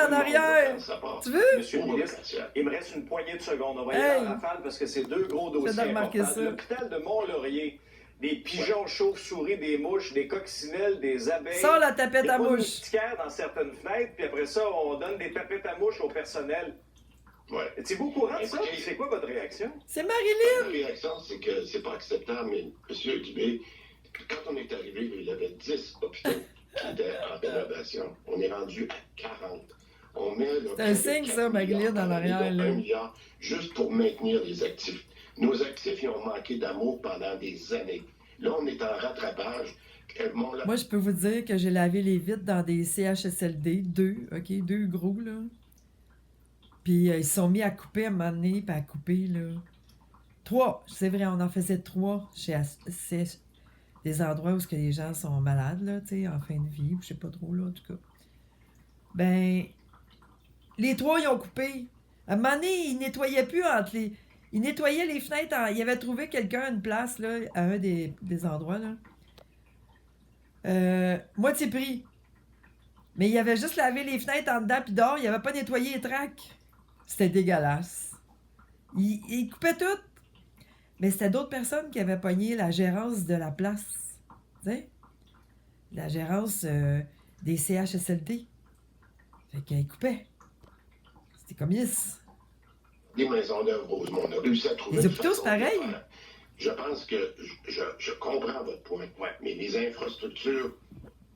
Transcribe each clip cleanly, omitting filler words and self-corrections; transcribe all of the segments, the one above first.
en arrière. Tu veux? Monsieur le ministre, il me reste une poignée de secondes. On va y Hey! aller en rafale parce que c'est deux gros dossiers J'ai remarqué importants. ça. L'hôpital de Mont-Laurier, des pigeons, chauves-souris, des mouches, des coccinelles, des abeilles. Sors la tapette Il y a à pas de mouche. moustiquaires dans certaines fenêtres, puis après ça, on donne des tapettes à mouche au personnel. Ouais. Êtes-vous au courant de ça? Écoutez, C'est quoi votre réaction? C'est Ma Marilyn. réaction, c'est que c'est pas acceptable, mais M. Dubé, quand on est arrivé, il y avait 10 hôpitaux qui étaient en rénovation. On est rendu à 40. On met C'est un signe, ça, Marilyn, en arrière, là. 1 milliard juste pour maintenir les actifs. Nos actifs, ils ont manqué d'amour pendant des années. Là, on est en rattrapage. Moi, je peux vous dire que j'ai lavé les vitres dans des CHSLD, deux gros, là. Puis ils se sont mis à couper à un moment donné, puis à couper, là. 3, c'est vrai, on en faisait 3 chez des endroits où ce que les gens sont malades, là, tu sais, en fin de vie, ou je sais pas trop, là, en tout cas. Ben, les 3, ils ont coupé. À un moment donné, ils nettoyaient plus entre les... Ils nettoyaient les fenêtres. Ils avaient trouvé quelqu'un, une place, là, à un des endroits, là. Moitié prix. Mais il avait juste lavé les fenêtres en dedans puis dehors. Il avait pas nettoyé les tracs. C'était dégueulasse. Il coupait tout. Mais c'était d'autres personnes qui avaient pogné la gérance de la place. Tu sais? La gérance des CHSLD. Fait qu'ils coupaient. C'était communiste. Des maisons d'œuvre, Rosemont, on a réussi à trouver... Les hôpitaux, c'est pareil. Je pense que je comprends votre point, mais les infrastructures,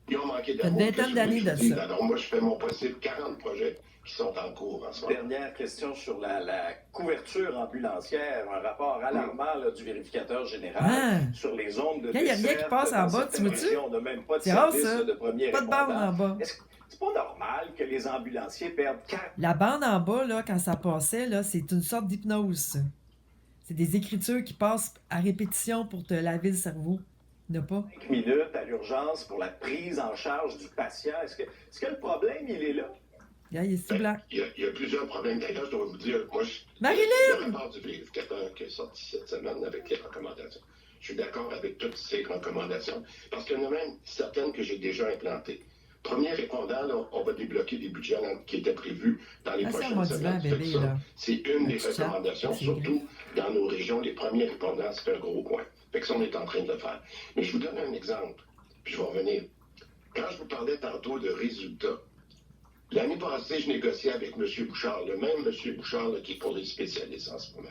ils ont manqué Ça fait d'amour. une vingtaine d'années de ça. Alors moi, je fais mon possible, 40 projets qui sont en cours en ce moment. Dernière question sur la couverture ambulancière, un rapport alarmant là, du vérificateur général Ah! sur les zones de Quand il y a rien qui desserte passe en dans bas, certaines tu vois-tu? régions, on n'a même pas de C'est rare, service ça. de premier Pas de bande répondant. en bas. Est-ce que c'est pas normal que les ambulanciers perdent 4 La bande en bas, là, quand ça passait, là, c'est une sorte d'hypnose. Ça. C'est des écritures qui passent à répétition pour te laver le cerveau. Il n'y en a pas. minutes à l'urgence pour la prise en charge du patient? Est-ce que le problème, il est là? Regarde, il est si blanc. Il y a plusieurs problèmes. D'ailleurs, je dois vous dire, moi, Marilyn! le rapport du vérificateur qui est sorti cette semaine avec les recommandations. Je suis d'accord avec toutes ces recommandations, parce qu'il y en a même certaines que j'ai déjà implantées. Premier répondant, là, on va débloquer des budgets qui étaient prévus dans les Assez prochaines semaines. bébé, Ça, là. c'est une des petit chat, recommandations, c'est surtout dans nos régions, les premiers répondants, c'est un gros point. Fait que ça, on est en train de le faire. Mais je vous donne un exemple, puis je vais revenir. Quand je vous parlais tantôt de résultats, l'année passée, je négociais avec M. Bouchard, le même M. Bouchard là, qui est pour les spécialistes en ce moment.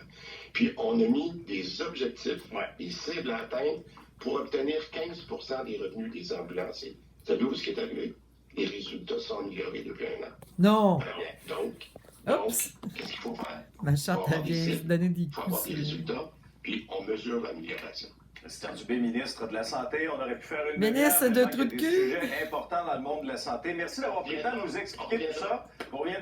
Puis on a mis des objectifs, des cibles à atteindre pour obtenir 15% des revenus des ambulanciers. Savez-vous ce qui est arrivé? Les résultats sont améliorés depuis 1 an. Non! Alors, donc, Oups! qu'est-ce qu'il faut faire? Ma chatte, Faut elle avoir des vient se cibles, donner des il faut avoir coups. des résultats, puis on mesure l'amélioration. Christian Dubé, ministre de la Santé, on aurait pu faire une Ministre demi-heure, de tellement trous qu'il y a de des cul. sujets importants dans le monde de la santé. Merci d'avoir pris le temps de nous expliquer tout ça. On vient